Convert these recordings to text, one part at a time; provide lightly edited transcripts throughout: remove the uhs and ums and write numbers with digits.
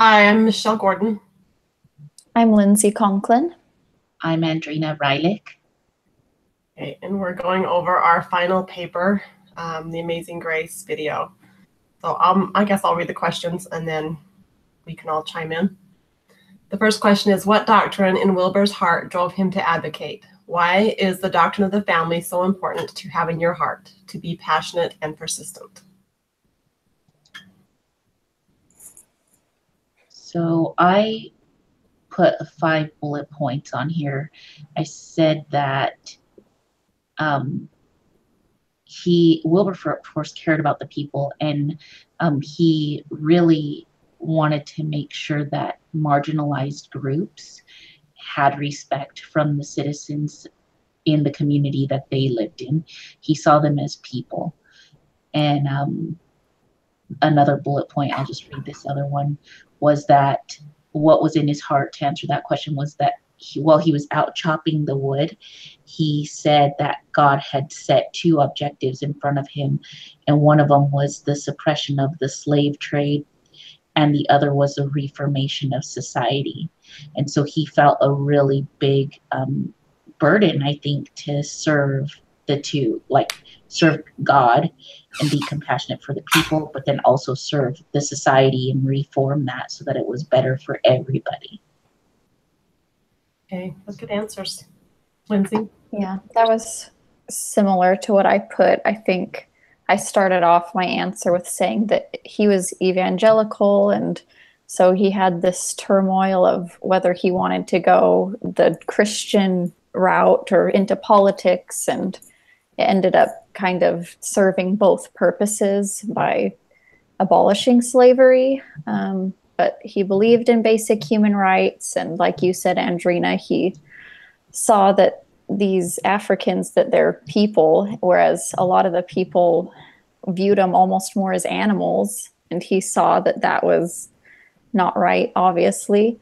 Hi, I'm Michelle Gordon. I'm Lindsay Conklin. I'm Andrina Reilich. Okay, and we're going over our final paper, The Amazing Grace video. So I guess I'll read the questions and then we can all chime in. The first question is, what doctrine in Wilbur's heart drove him to advocate? Why is the doctrine of the family so important to have in your heart, to be passionate and persistent? So I put 5 bullet points on here. I said that Wilbur, of course, cared about the people, and he really wanted to make sure that marginalized groups had respect from the citizens in the community that they lived in. He saw them as people. And another bullet point, I'll just read this other one, was that what was in his heart, to answer that question, was that while he was out chopping the wood, he said that God had set 2 objectives in front of him, and one of them was the suppression of the slave trade, and the other was the reformation of society. And so he felt a really big burden, I think, to serve the 2, like serve God and be compassionate for the people, but then also serve the society and reform that so that it was better for everybody. Okay, that's good answers. Lindsay? Yeah, that was similar to what I put. I think I started off my answer with saying that he was evangelical, and so he had this turmoil of whether he wanted to go the Christian route or into politics, and it ended up kind of serving both purposes by abolishing slavery. But he believed in basic human rights, and like you said, Andrina, he saw that these Africans, that they're people, whereas a lot of the people viewed them almost more as animals, and he saw that that was not right, obviously.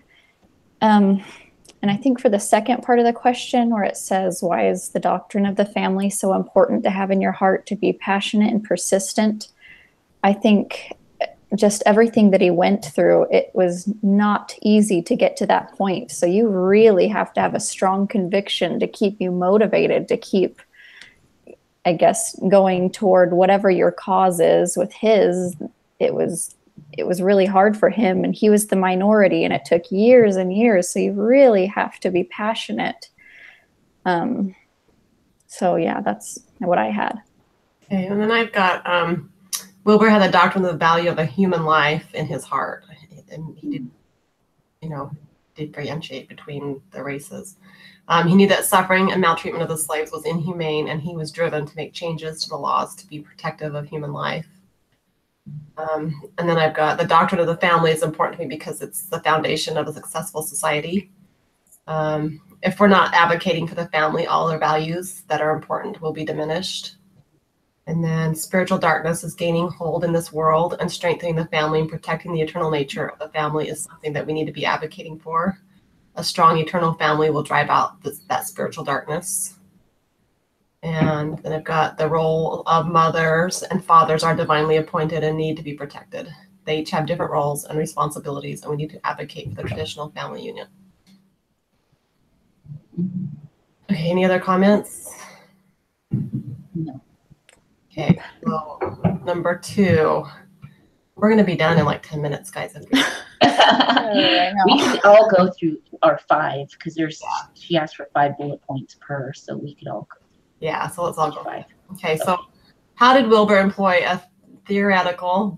And I think for the second part of the question, where it says, why is the doctrine of the family so important to have in your heart, to be passionate and persistent? I think just everything that he went through, it was not easy to get to that point. So you really have to have a strong conviction to keep you motivated, to keep, I guess, going toward whatever your cause is. With his, it was really hard for him, and he was the minority, and it took years and years. So you really have to be passionate. So yeah, that's what I had. Okay, and then I've got Wilbur had the doctrine of the value of a human life in his heart, and he did, differentiate between the races. He knew that suffering and maltreatment of the slaves was inhumane, and he was driven to make changes to the laws to be protective of human life. And then I've got the doctrine of the family is important to me because it's the foundation of a successful society. If we're not advocating for the family, all their values that are important will be diminished. And then spiritual darkness is gaining hold in this world, and strengthening the family and protecting the eternal nature of the family is something that we need to be advocating for. A strong eternal family will drive out that spiritual darkness. And then I've got the role of mothers and fathers are divinely appointed and need to be protected. They each have different roles and responsibilities, and we need to advocate for the traditional family union. Okay, any other comments? No. Okay, so number 2. We're going to be done in like 10 minutes, guys. We could all go through our 5 because she asked for 5 bullet points per, so we could all go. Yeah, so let's all go 5. Okay, so how did Wilbur employ a theoretical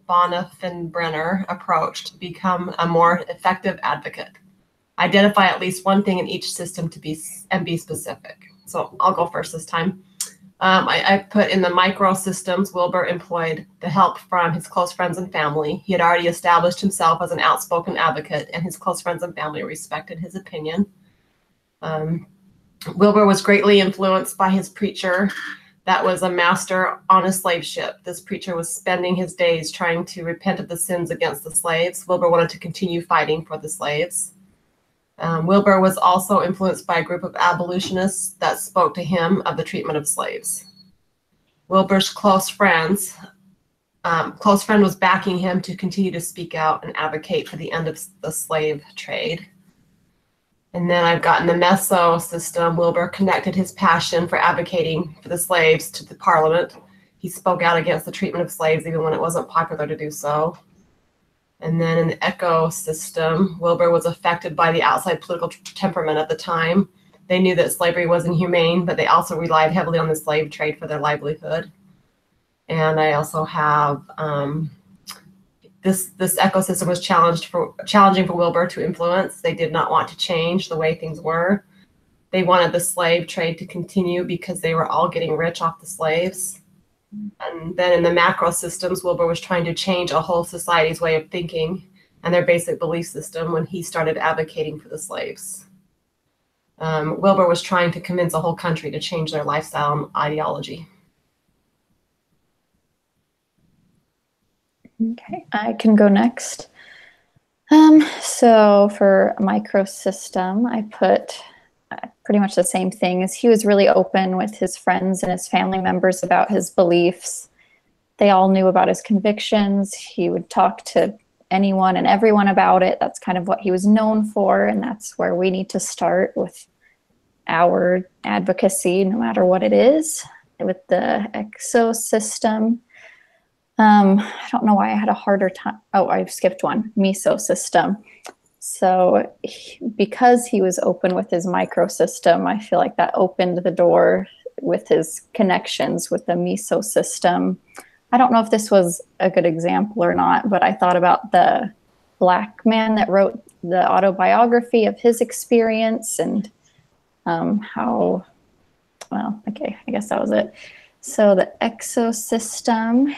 Bonhoeffer-Brenner approach to become a more effective advocate? Identify at least one thing in each system be specific. So I'll go first this time. I put in the microsystems, Wilbur employed the help from his close friends and family. He had already established himself as an outspoken advocate, and his close friends and family respected his opinion. Wilbur was greatly influenced by his preacher that was a master on a slave ship. This preacher was spending his days trying to repent of the sins against the slaves. Wilbur wanted to continue fighting for the slaves. Wilbur was also influenced by a group of abolitionists that spoke to him of the treatment of slaves. Wilbur's close friends close friend was backing him to continue to speak out and advocate for the end of the slave trade. And then I've got in the Meso system, Wilbur connected his passion for advocating for the slaves to the Parliament. He spoke out against the treatment of slaves even when it wasn't popular to do so. And then in the Echo system, Wilbur was affected by the outside political temperament at the time. They knew that slavery was inhumane, but they also relied heavily on the slave trade for their livelihood. And I also have this ecosystem was challenging for Wilbur to influence. They did not want to change the way things were. They wanted the slave trade to continue because they were all getting rich off the slaves. And then in the macro systems, Wilbur was trying to change a whole society's way of thinking and their basic belief system when he started advocating for the slaves. Wilbur was trying to convince a whole country to change their lifestyle and ideology. Okay, I can go next. So for microsystem, I put pretty much the same thing. As he was really open with his friends and his family members about his beliefs. They all knew about his convictions. He would talk to anyone and everyone about it. That's kind of what he was known for, and that's where we need to start with our advocacy, no matter what it is. With the exosystem, I don't know why I had a harder time. Oh, I've skipped one, mesosystem. So because he was open with his microsystem, I feel like that opened the door with his connections with the mesosystem. I don't know if this was a good example or not, but I thought about the Black man that wrote the autobiography of his experience and how, well, okay, I guess that was it. So the exosystem,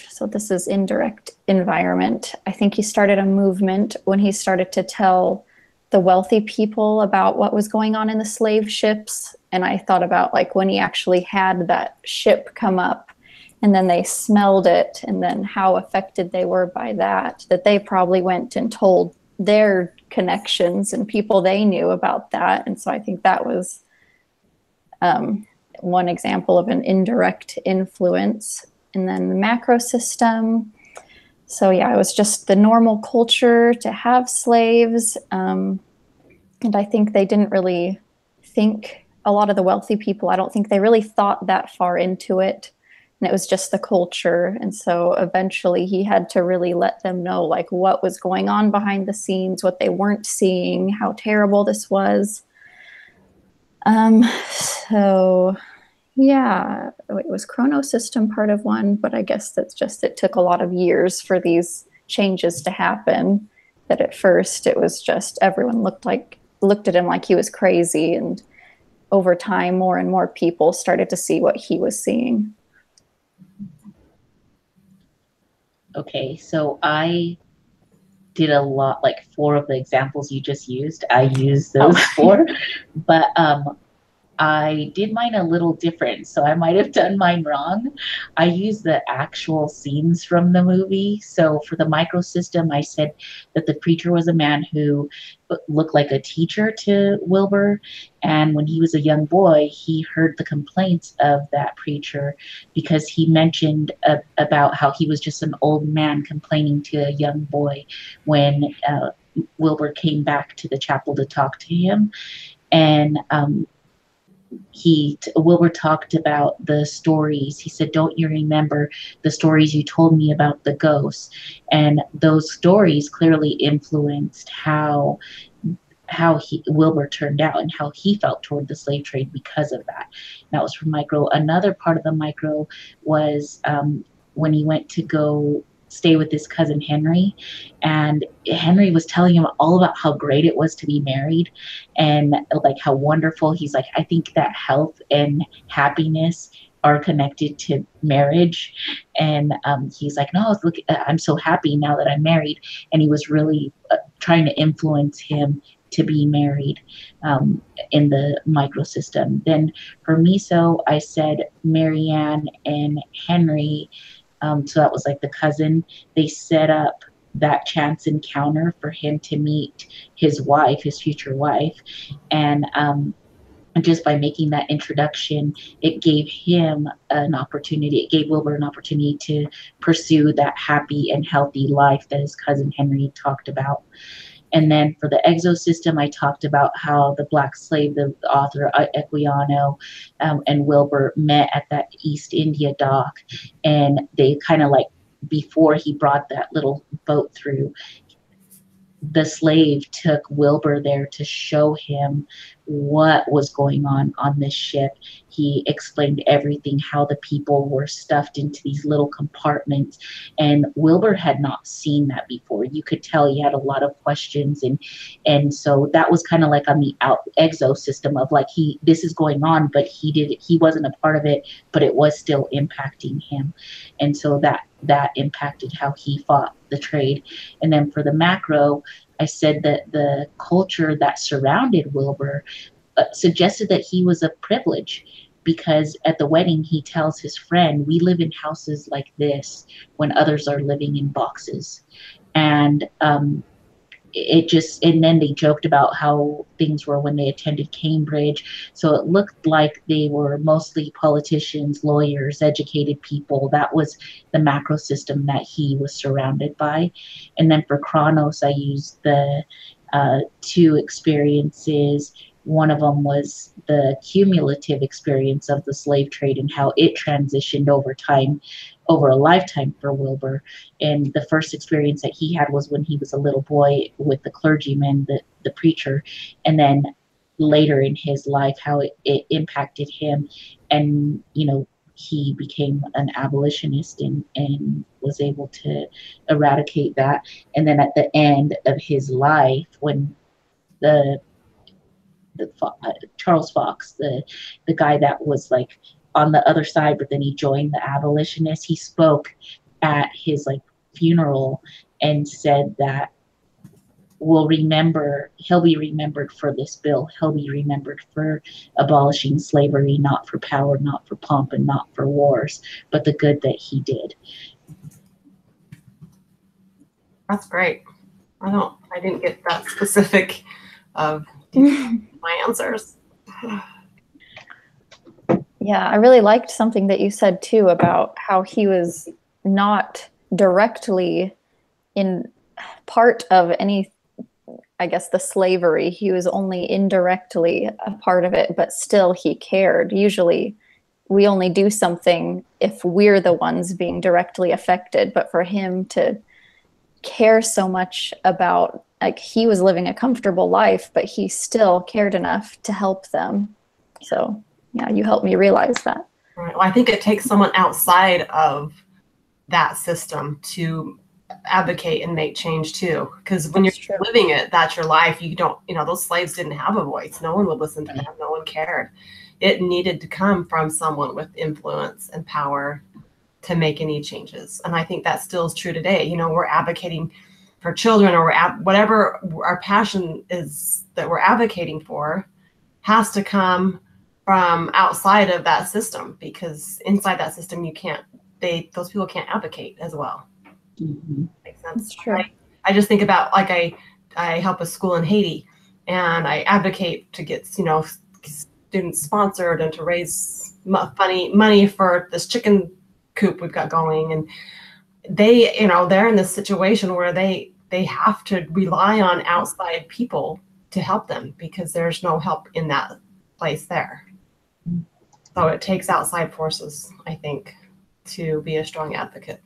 so this is indirect environment. I think he started a movement when he started to tell the wealthy people about what was going on in the slave ships. And I thought about like when he actually had that ship come up and then they smelled it and then how affected they were by that they probably went and told their connections and people they knew about that. And so I think that was one example of an indirect influence. And then the macro system. So yeah, it was just the normal culture to have slaves. And I think they didn't really think, a lot of the wealthy people, I don't think they really thought that far into it. And it was just the culture. And so eventually he had to really let them know like what was going on behind the scenes, what they weren't seeing, how terrible this was. So yeah, it was chronosystem part of one, but I guess that's just, it took a lot of years for these changes to happen. That at first it was just everyone looked at him like he was crazy, and over time more and more people started to see what he was seeing. Okay, so I did a lot, like 4 of the examples you just used. I used those 4, but I did mine a little different, so I might have done mine wrong. I used the actual scenes from the movie. So for the microsystem, I said that the preacher was a man who looked like a teacher to Wilbur. And when he was a young boy, he heard the complaints of that preacher because he mentioned about how he was just an old man complaining to a young boy when Wilbur came back to the chapel to talk to him. And Wilbur talked about the stories. He said, "Don't you remember the stories you told me about the ghosts?" And those stories clearly influenced how Wilbur turned out and how he felt toward the slave trade because of that. That was from micro. Another part of the micro was when he went to go stay with his cousin Henry, and Henry was telling him all about how great it was to be married and like how wonderful. He's like, I think that health and happiness are connected to marriage. And he's like, no, look, I'm so happy now that I'm married. And he was really trying to influence him to be married in the microsystem. Then for Meso, I said Marianne and Henry. So that was like the cousin. They set up that chance encounter for him to meet his wife, his future wife. And And just by making that introduction, it gave him an opportunity. It gave Wilbur an opportunity to pursue that happy and healthy life that his cousin Henry talked about. And then for the exosystem, I talked about how the Black slave, the author Equiano, and Wilbur met at that East India dock. And they kind of like, before he brought that little boat through, the slave took Wilbur there to show him what was going on this ship. He explained everything, how the people were stuffed into these little compartments. And Wilbur had not seen that before. You could tell he had a lot of questions. And so that was kind of like on the exosystem of like, this is going on, but he wasn't a part of it, but it was still impacting him. And so that impacted how he fought the trade. And then for the macro, I said that the culture that surrounded Wilbur suggested that he was a privilege, because at the wedding he tells his friend, we live in houses like this when others are living in boxes. And and then they joked about how things were when they attended Cambridge. So it looked like they were mostly politicians, lawyers, educated people. That was the macro system that he was surrounded by. And then for Chronos, I used the two experiences. One of them was the cumulative experience of the slave trade and how it transitioned over time, over a lifetime for Wilbur. And the first experience that he had was when he was a little boy with the clergyman, the preacher, and then later in his life, how it impacted him. And, he became an abolitionist and was able to eradicate that. And then at the end of his life, when Charles Fox, the guy that was like on the other side, but then he joined the abolitionists, he spoke at his like funeral and said that he'll be remembered for this bill. He'll be remembered for abolishing slavery, not for power, not for pomp, and not for wars, but the good that he did. That's great. I didn't get that specific of my answers. Yeah, I really liked something that you said too about how he was not directly in part of any, I guess, the slavery. He was only indirectly a part of it, but still he cared. Usually we only do something if we're the ones being directly affected, but for him to care so much about, like, he was living a comfortable life, but he still cared enough to help them. So yeah, you helped me realize that. Right. Well, I think it takes someone outside of that system to advocate and make change too. Because when you're living it, that's your life. You don't, those slaves didn't have a voice. No one would listen to them. No one cared. It needed to come from someone with influence and power to make any changes. And I think that still is true today. We're advocating for children, or whatever our passion is that we're advocating for has to come from outside of that system, because inside that system those people can't advocate as well. Mm-hmm. Makes sense. That's true. I just think about, like, I help a school in Haiti, and I advocate to get students sponsored and to raise money for this chicken coop we've got going. And they, they're in this situation where they have to rely on outside people to help them, because there's no help in that place there. So it takes outside forces, I think, to be a strong advocate.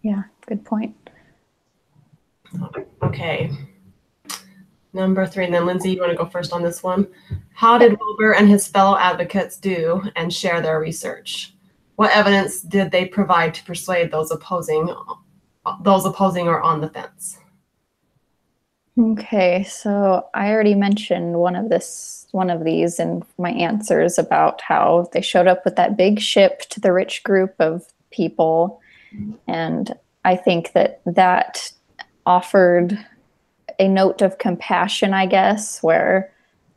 Yeah, good point. Okay. Number 3, and then Lindsay, you want to go first on this one? How did Wilbur and his fellow advocates do and share their research? What evidence did they provide to persuade those opposing or on the fence? Okay, so I already mentioned one of these in my answers about how they showed up with that big ship to the rich group of people. And I think that offered a note of compassion, I guess, where,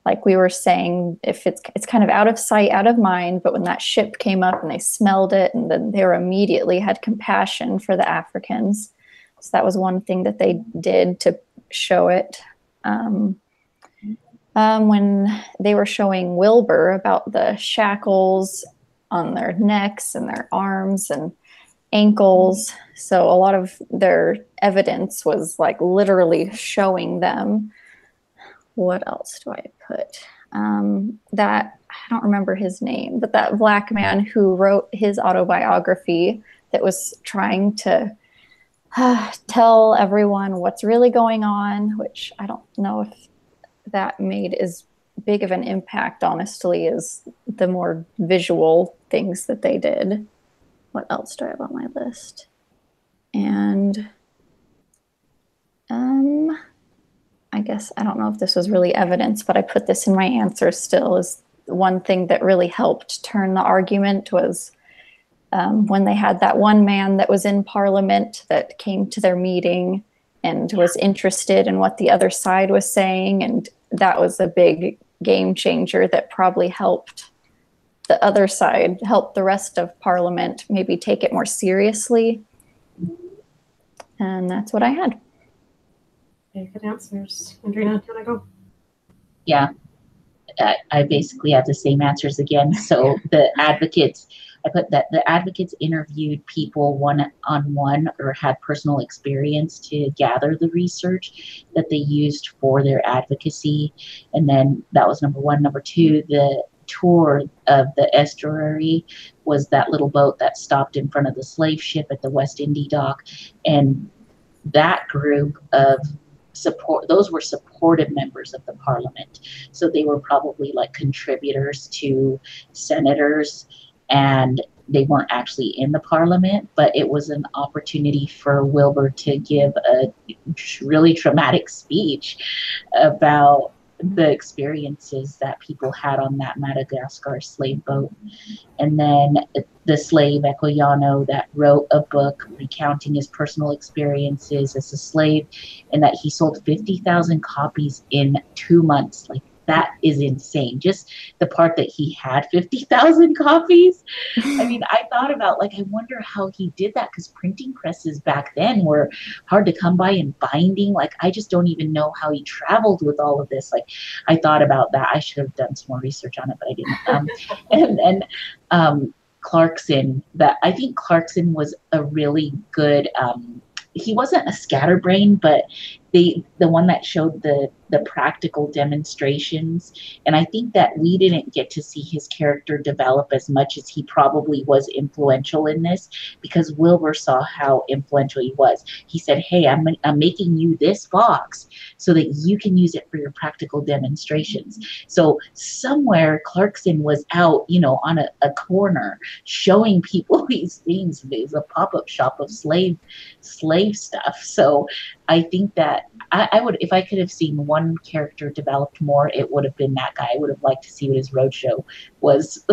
like we were saying, if it's kind of out of sight, out of mind, but when that ship came up and they smelled it, and then they immediately had compassion for the Africans. So that was one thing that they did to show it. When they were showing Wilbur about the shackles on their necks and their arms and ankles. So a lot of their evidence was like literally showing them. What else do I put? That, I don't remember his name, but that black man who wrote his autobiography that was trying to tell everyone what's really going on, which I don't know if that made as big of an impact, honestly, as the more visual things that they did. What else do I have on my list? And I guess, I don't know if this was really evidence, but I put this in my answer still, is one thing that really helped turn the argument was when they had that one man that was in Parliament that came to their meeting and was interested in what the other side was saying. And that was a big game changer that probably helped the other side, help the rest of Parliament maybe take it more seriously. And that's what I had. Okay, good answers. Andrina, can I go? Yeah, I basically have the same answers again. So the advocates, I put that the advocates interviewed people one-on-one or had personal experience to gather the research that they used for their advocacy. And then that was number one. Number two, the tour of the estuary was that little boat that stopped in front of the slave ship at the West Indy dock. And that group of support, those were supportive members of the Parliament. So they were probably like contributors to senators, and they weren't actually in the Parliament, but it was an opportunity for Wilbur to give a really traumatic speech about the experiences that people had on that Madagascar slave boat. And then the slave Equiano that wrote a book recounting his personal experiences as a slave, and that he sold 50,000 copies in 2 months. Like, that is insane. Just the part that he had 50,000 copies. I mean, I thought about, like, I wonder how he did that, because printing presses back then were hard to come by, and binding. Like, I just don't even know how he traveled with all of this. Like, I thought about that. I should have done some more research on it, but I didn't. And then Clarkson, that I think Clarkson was a really good, he wasn't a scatterbrain, but the one that showed the practical demonstrations. And I think that we didn't get to see his character develop as much as he probably was influential in this, because Wilbur saw how influential he was. He said, hey, I'm making you this box so that you can use it for your practical demonstrations. So somewhere Clarkson was out, on a corner showing people these things. There's a pop-up shop of slave stuff. So I think that I would, if I could have seen one character developed more, it would have been that guy. I would have liked to see what his roadshow was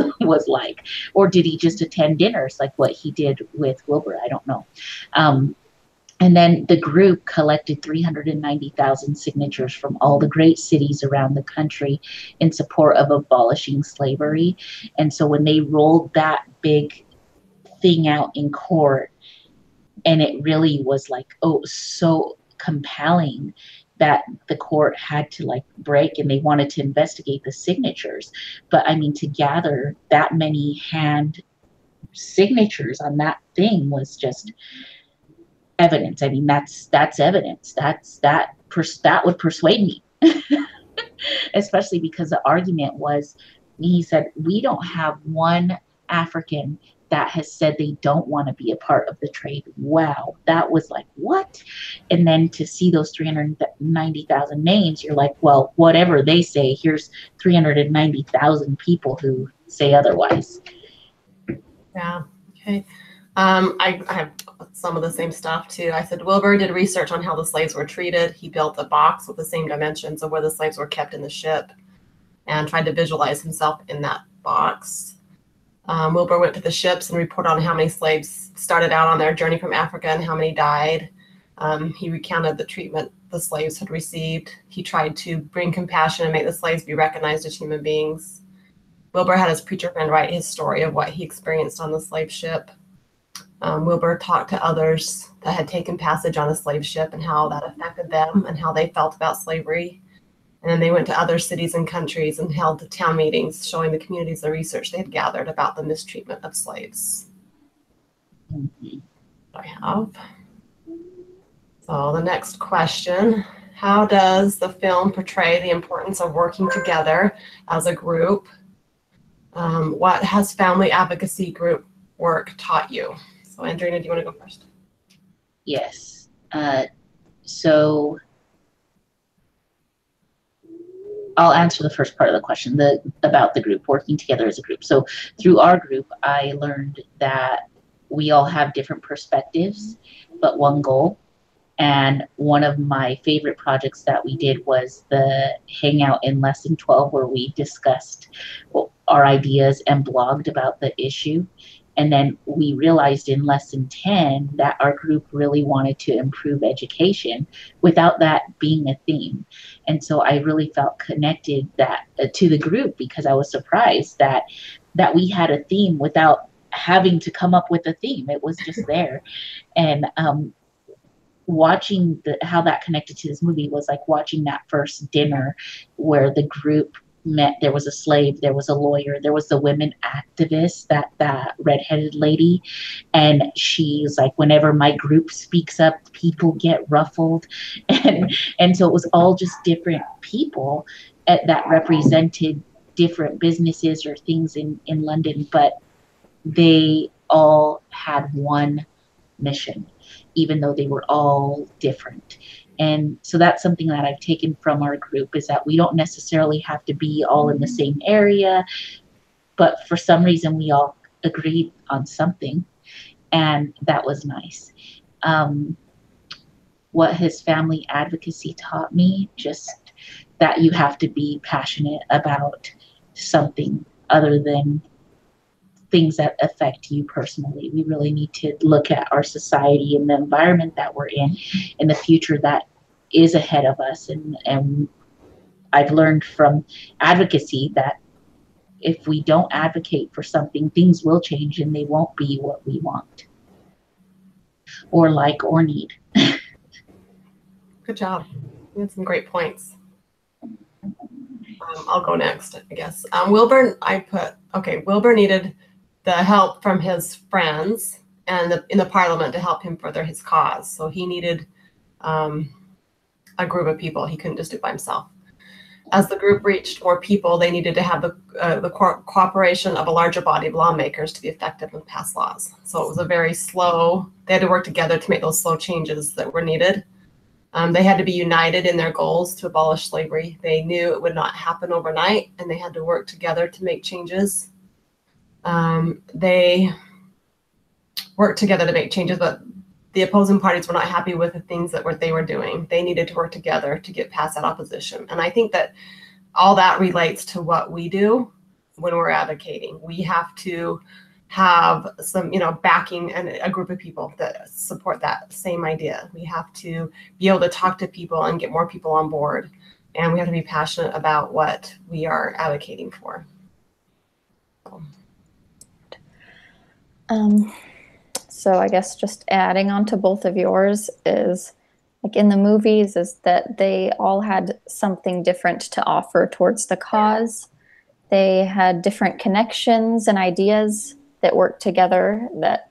like. Or did he just attend dinners like what he did with Wilbur? I don't know. And then the group collected 390,000 signatures from all the great cities around the country in support of abolishing slavery. And so when they rolled that big thing out in court, and it really was like, so compelling that the court had to like break, and they wanted to investigate the signatures. But I mean, to gather that many hand signatures on that thing was just evidence. I mean, that's evidence. That would persuade me, especially because the argument was, he said, we don't have one African that has said they don't want to be a part of the trade. Wow, that was like, what? And then to see those 390,000 names, you're like, well, whatever they say, here's 390,000 people who say otherwise. Yeah, okay. I have some of the same stuff too. I said Wilbur did research on how the slaves were treated. He built a box with the same dimensions of where the slaves were kept in the ship and tried to visualize himself in that box. Wilbur went to the ships and reported on how many slaves started out on their journey from Africa and how many died. He recounted the treatment the slaves had received. He tried to bring compassion and make the slaves be recognized as human beings. Wilbur had his preacher friend write his story of what he experienced on the slave ship. Wilbur talked to others that had taken passage on a slave ship and how that affected them and how they felt about slavery. And then they went to other cities and countries and held town meetings showing the communities the research they had gathered about the mistreatment of slaves. I have. So the next question, how does the film portray the importance of working together as a group? What has family advocacy group work taught you? So Andrina, do you want to go first? Yes. So I'll answer the first part of the question, about the group, working together as a group. So through our group, I learned that we all have different perspectives, but one goal. And one of my favorite projects that we did was the Hangout in Lesson 12, where we discussed our ideas and blogged about the issue. And then we realized in Lesson 10 that our group really wanted to improve education without that being a theme. And so I really felt connected to the group, because I was surprised that we had a theme without having to come up with a theme. It was just there. And watching how that connected to this movie was like watching that first dinner where the group met. There was a slave, there was a lawyer, there was the women activist, that redheaded lady, and she's like, whenever my group speaks up, people get ruffled, and so it was all just different people that represented different businesses or things in London, but they all had one mission, even though they were all different. And so that's something that I've taken from our group, is that we don't necessarily have to be all in the same area, but for some reason we all agreed on something, and that was nice. What has family advocacy taught me? Just that you have to be passionate about something other than things that affect you personally. We really need to look at our society and the environment that we're in the future that is ahead of us. And I've learned from advocacy that if we don't advocate for something, things will change and they won't be what we want or like or need. Good job. You had some great points. I'll go next, I guess. Wilbur needed the help from his friends and in the parliament to help him further his cause. So he needed a group of people. He couldn't just do it by himself. As the group reached more people, they needed to have the cooperation of a larger body of lawmakers to be effective and pass laws. So it was a very slow, they had to work together to make those slow changes that were needed. They had to be united in their goals to abolish slavery. They knew it would not happen overnight, and they had to work together to make changes. They worked together to make changes, but the opposing parties were not happy with the things that they were doing. They needed to work together to get past that opposition. And I think that all that relates to what we do when we're advocating. We have to have some, backing and a group of people that support that same idea. We have to be able to talk to people and get more people on board. And we have to be passionate about what we are advocating for. So I guess just adding on to both of yours is, like in the movies, is that they all had something different to offer towards the cause. They had different connections and ideas that worked together that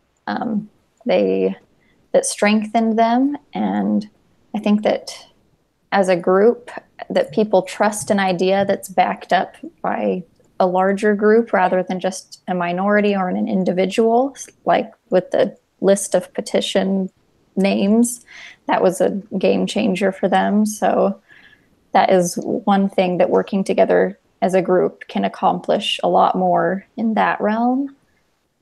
that strengthened them. And I think that as a group, that people trust an idea that's backed up by a larger group rather than just a minority or an individual, like with the list of petition names. That was a game changer for them. So that is one thing that working together as a group can accomplish a lot more in that realm.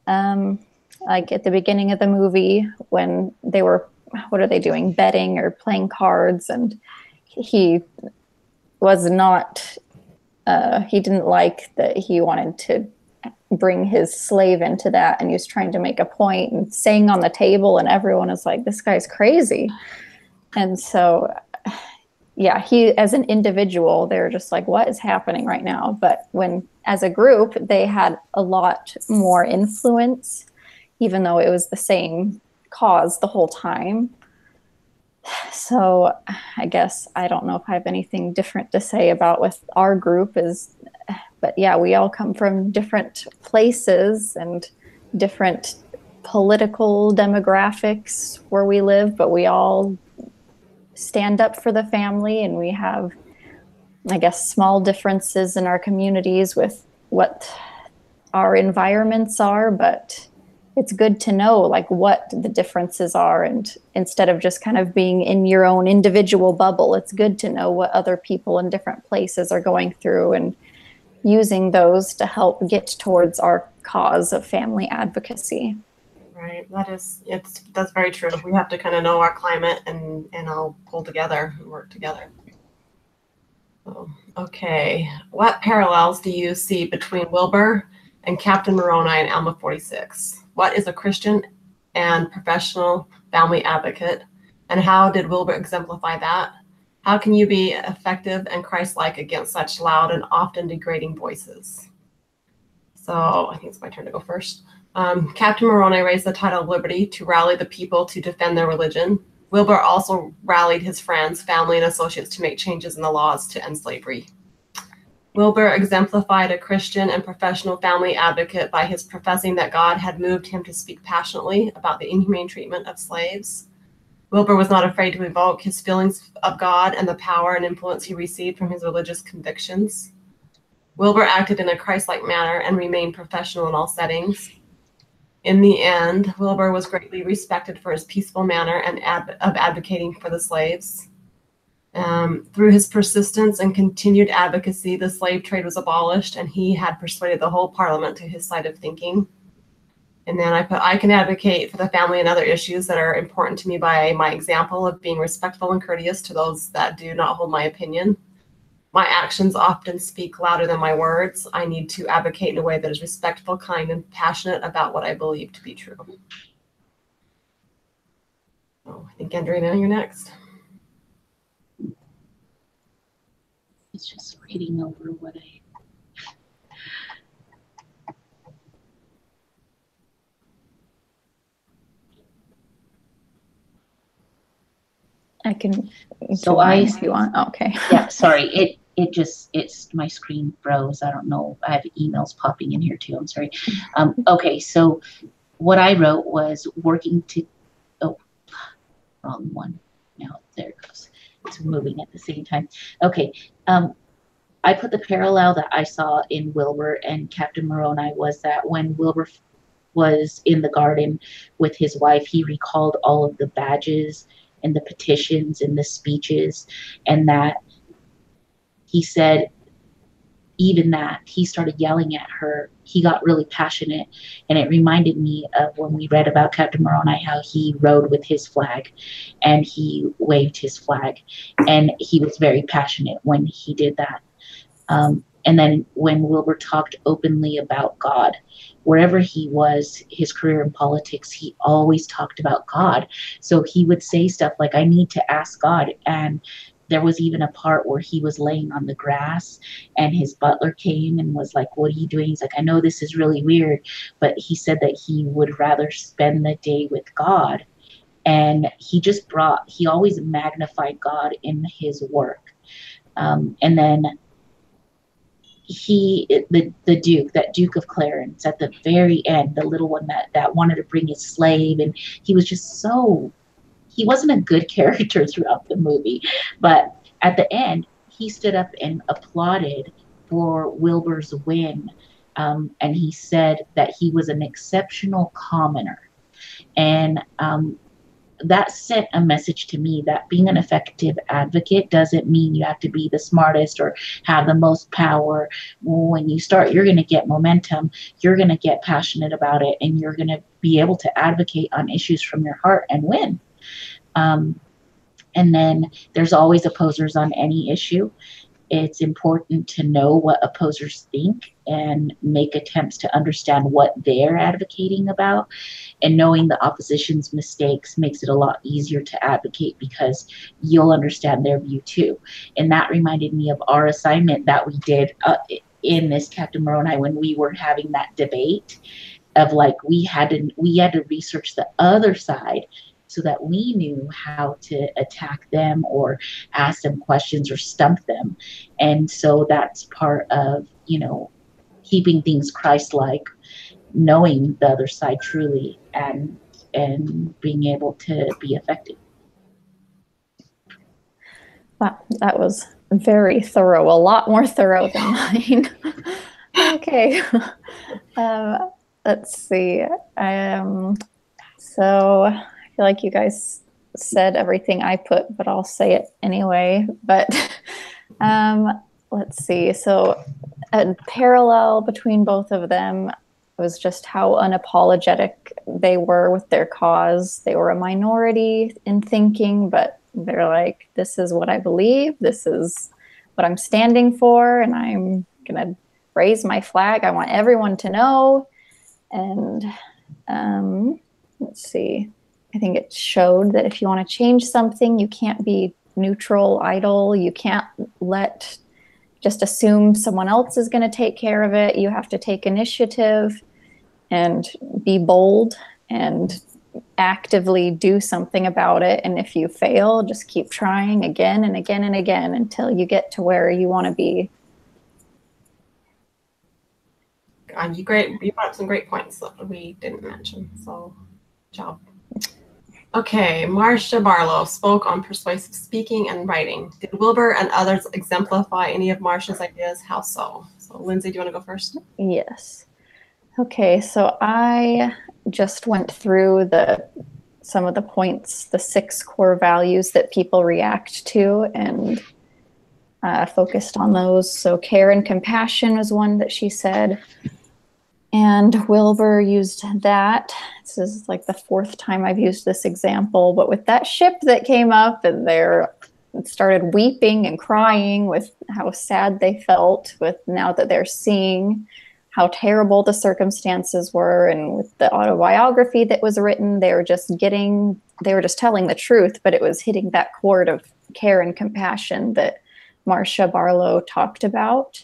Like at the beginning of the movie when they were, what are they doing? Betting or playing cards. And he was not, he didn't like that he wanted to bring his slave into that. And he was trying to make a point and saying on the table, and everyone is like, this guy's crazy. And so, yeah, he, as an individual, they're just like, what is happening right now? But when, as a group, they had a lot more influence, even though it was the same cause the whole time. So I guess I don't know if I have anything different to say about with our group but yeah, we all come from different places and different political demographics where we live, but we all stand up for the family, and we have, I guess, small differences in our communities with what our environments are, but it's good to know like what the differences are, and instead of just kind of being in your own individual bubble, it's good to know what other people in different places are going through and using those to help get towards our cause of family advocacy. Right. That's very true. We have to kind of know our climate and all pull together and work together. So, okay. What parallels do you see between Wilbur and Captain Moroni and Alma 46? What is a Christian and professional family advocate? And how did Wilbur exemplify that? How can you be effective and Christ-like against such loud and often degrading voices? So I think it's my turn to go first. Captain Moroni raised the title of liberty to rally the people to defend their religion. Wilbur also rallied his friends, family, and associates to make changes in the laws to end slavery. Wilbur exemplified a Christian and professional family advocate by his professing that God had moved him to speak passionately about the inhumane treatment of slaves. Wilbur was not afraid to evoke his feelings of God and the power and influence he received from his religious convictions. Wilbur acted in a Christ-like manner and remained professional in all settings. In the end, Wilbur was greatly respected for his peaceful manner and of advocating for the slaves. Through his persistence and continued advocacy, the slave trade was abolished, and he had persuaded the whole Parliament to his side of thinking. And then I can advocate for the family and other issues that are important to me by my example of being respectful and courteous to those that do not hold my opinion. My actions often speak louder than my words. I need to advocate in a way that is respectful, kind, and passionate about what I believe to be true. So I think, Andrea, you're next. It's just reading over what I can. So if you want. Okay. Yeah, sorry. It's my screen froze. I don't know. I have emails popping in here too. I'm sorry. Okay, so what I wrote was working to. Oh, wrong one. Now there it goes. It's moving at the same time. Okay. I put the parallel that I saw in Wilbur and Captain Moroni was that when Wilbur was in the garden with his wife, he recalled all of the badges and the petitions and the speeches, and that he said even that he started yelling at her. He got really passionate, and it reminded me of when we read about Captain Moroni, how he rode with his flag and he waved his flag, and he was very passionate when he did that. And then when Wilbur talked openly about God, wherever he was, his career in politics, he always talked about God. So he would say stuff like, I need to ask God. And there was even a part where he was laying on the grass and his butler came and was like, what are you doing? He's like, I know this is really weird, but he said that he would rather spend the day with God. And he always magnified God in his work. And then the Duke of Clarence at the very end, the little one that wanted to bring his slave, and he was just he wasn't a good character throughout the movie, but at the end he stood up and applauded for Wilbur's win, and he said that he was an exceptional commoner, and that sent a message to me that being an effective advocate doesn't mean you have to be the smartest or have the most power. When you start, you're going to get momentum, you're going to get passionate about it, and you're going to be able to advocate on issues from your heart and win. And then there's always opposers on any issue. It's important to know what opposers think and make attempts to understand what they're advocating about. And knowing the opposition's mistakes makes it a lot easier to advocate because you'll understand their view too. And that reminded me of our assignment that we did in this Captain Moroni when we were having that debate of like we had to research the other side so that we knew how to attack them or ask them questions or stump them. And so that's part of, keeping things Christ-like, knowing the other side truly, and being able to be effective. That was very thorough, a lot more thorough than mine. Okay. Let's see. So I feel like you guys said everything I put, but I'll say it anyway. But let's see. So a parallel between both of them was just how unapologetic they were with their cause. They were a minority in thinking, but they're like, this is what I believe. This is what I'm standing for. And I'm going to raise my flag. I want everyone to know. And let's see. I think it showed that if you want to change something, you can't be neutral, idle. You can't just assume someone else is going to take care of it. You have to take initiative and be bold and actively do something about it. And if you fail, just keep trying again and again and again until you get to where you want to be. You brought up some great points that we didn't mention. So, good job. Okay, Marcia Barlow spoke on persuasive speaking and writing. Did Wilbur and others exemplify any of Marcia's ideas? How so? So, Lindsay, do you want to go first? Yes. Okay, so I just went through some of the points, the 6 core values that people react to, and focused on those. So care and compassion was one that she said. And Wilbur used that. This is like the 4th time I've used this example, but with that ship that came up and they started weeping and crying with how sad they felt with now that they're seeing how terrible the circumstances were. And with the autobiography that was written, they were just telling the truth, but it was hitting that chord of care and compassion that Marcia Barlow talked about.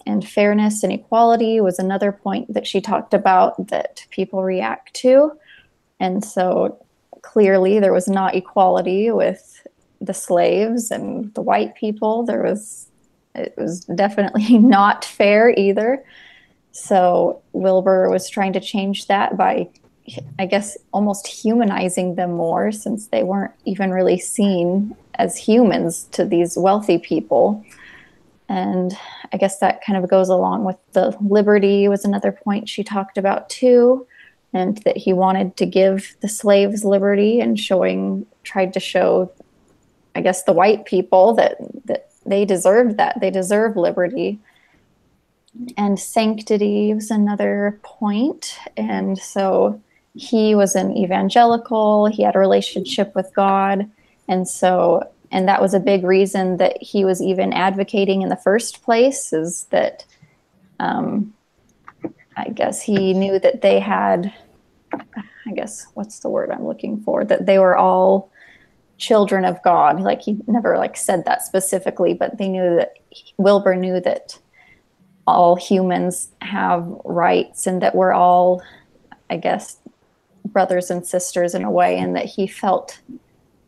And fairness and equality was another point that she talked about that people react to. And so clearly there was not equality with the slaves and the white people. It was definitely not fair either. So Wilbur was trying to change that by, I guess, almost humanizing them more, since they weren't even really seen as humans to these wealthy people. And I guess that kind of goes along with the liberty was another point she talked about too, and that he wanted to give the slaves liberty and tried to show, I guess, the white people that they deserved that. They deserve liberty. And sanctity was another point. And so he was an evangelical, he had a relationship with God. And that was a big reason that he was even advocating in the first place, is that I guess he knew that they had, what's the word I'm looking for? That they were all children of God. Like, he never said that specifically, but Wilbur knew that all humans have rights and that we're all, I guess, brothers and sisters in a way, and that he felt,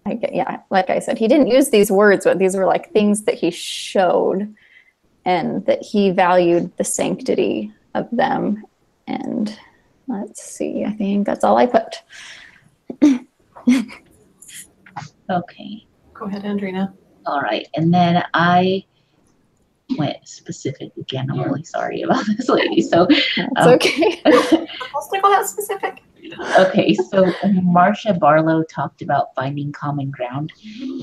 like I said, he didn't use these words, but these were like things that he showed, and that he valued the sanctity of them. And let's see, I think that's all I put. Okay. Go ahead, Andrina. All right. And then I went specific again. I'm really sorry about this lady. So it's okay. Let's go that specific. Okay, so Marcia Barlow talked about finding common ground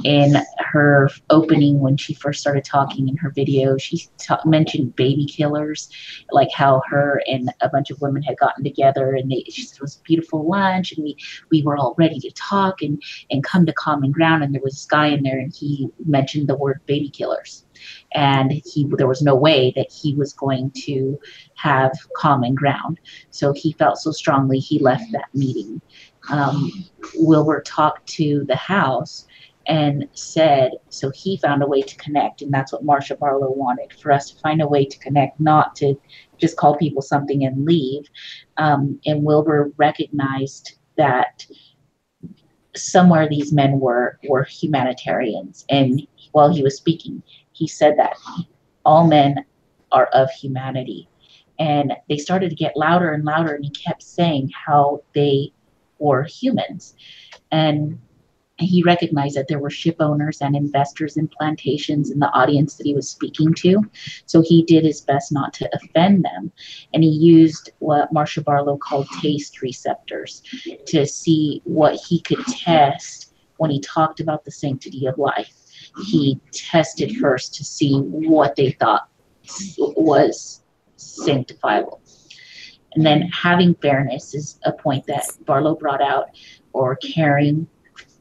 in her opening when she first started talking in her video. She mentioned baby killers, like how her and a bunch of women had gotten together, and she said it was a beautiful lunch, and we were all ready to talk and come to common ground. And there was this guy in there, and he mentioned the word baby killers. And there was no way that he was going to have common ground. So he felt so strongly, he left that meeting. Wilbur talked to the house and said, so he found a way to connect. And that's what Marcia Barlow wanted, for us to find a way to connect, not to just call people something and leave. And Wilbur recognized that somewhere these men were humanitarians. And while he was speaking, he said that all men are of humanity. And they started to get louder and louder, and he kept saying how they were humans. And he recognized that there were ship owners and investors in plantations in the audience that he was speaking to. So he did his best not to offend them. And he used what Marcia Barlow called taste receptors to see what he could test when he talked about the sanctity of life. He tested first to see what they thought was sanctifiable. And then having fairness is a point that Barlow brought out, or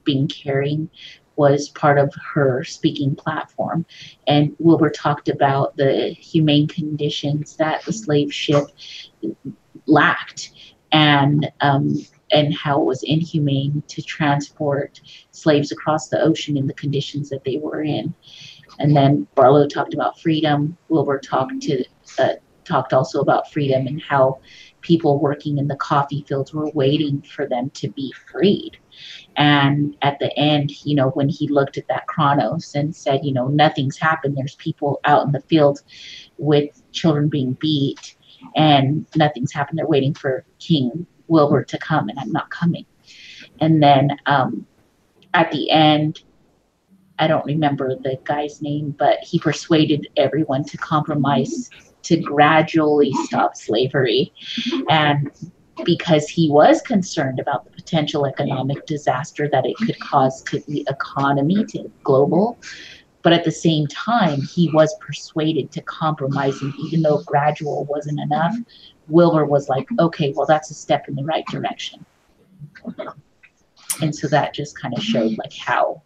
being caring was part of her speaking platform. And Wilbur talked about the humane conditions that the slave ship lacked, and how it was inhumane to transport slaves across the ocean in the conditions that they were in. And then Barlow talked about freedom. Wilbur talked also about freedom and how people working in the coffee fields were waiting for them to be freed. And at the end, when he looked at that chronos and said, nothing's happened, there's people out in the field with children being beat, and nothing's happened. They're waiting for King Wilbur to come, and I'm not coming. And then at the end, I don't remember the guy's name, but he persuaded everyone to compromise to gradually stop slavery. And because he was concerned about the potential economic disaster that it could cause to the economy, to global, but at the same time, he was persuaded to compromise. And even though gradual wasn't enough, Wilbur was like, okay, well, that's a step in the right direction. And so that just kind of showed like how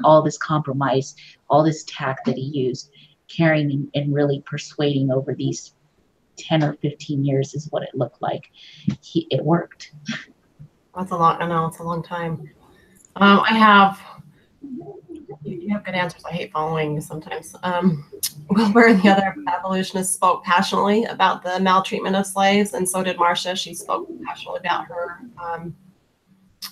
all this compromise, all this tact that he used, carrying and really persuading over these 10 or 15 years is what it looked like. It worked. That's a lot. I know, it's a long time. You have good answers. I hate following you sometimes. Wilbur and the other abolitionists spoke passionately about the maltreatment of slaves, and so did Marcia. She spoke passionately about her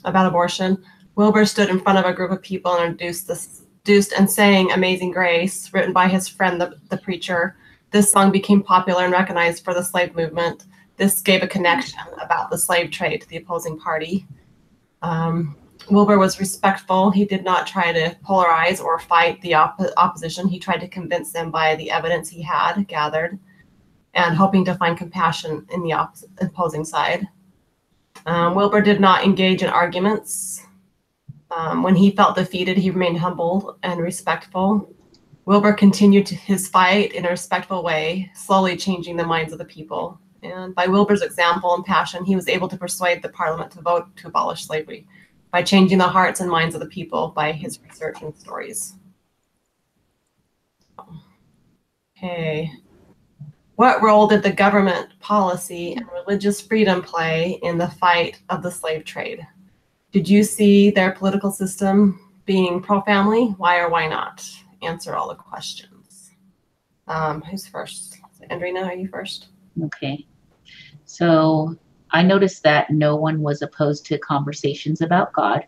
about abortion. Wilbur stood in front of a group of people and introduced and sang Amazing Grace, written by his friend, the preacher. This song became popular and recognized for the slave movement. This gave a connection about the slave trade to the opposing party. Wilbur was respectful. He did not try to polarize or fight the opposition. He tried to convince them by the evidence he had gathered and hoping to find compassion in the opposing side. Wilbur did not engage in arguments. When he felt defeated, he remained humble and respectful. Wilbur continued his fight in a respectful way, slowly changing the minds of the people. And by Wilbur's example and passion, he was able to persuade the Parliament to vote to abolish slavery by changing the hearts and minds of the people by his research and stories. Okay. What role did the government policy and religious freedom play in the fight of the slave trade? Did you see their political system being pro-family? Why or why not? Answer all the questions. Who's first? Andrina, are you first? Okay. So I noticed that no one was opposed to conversations about God,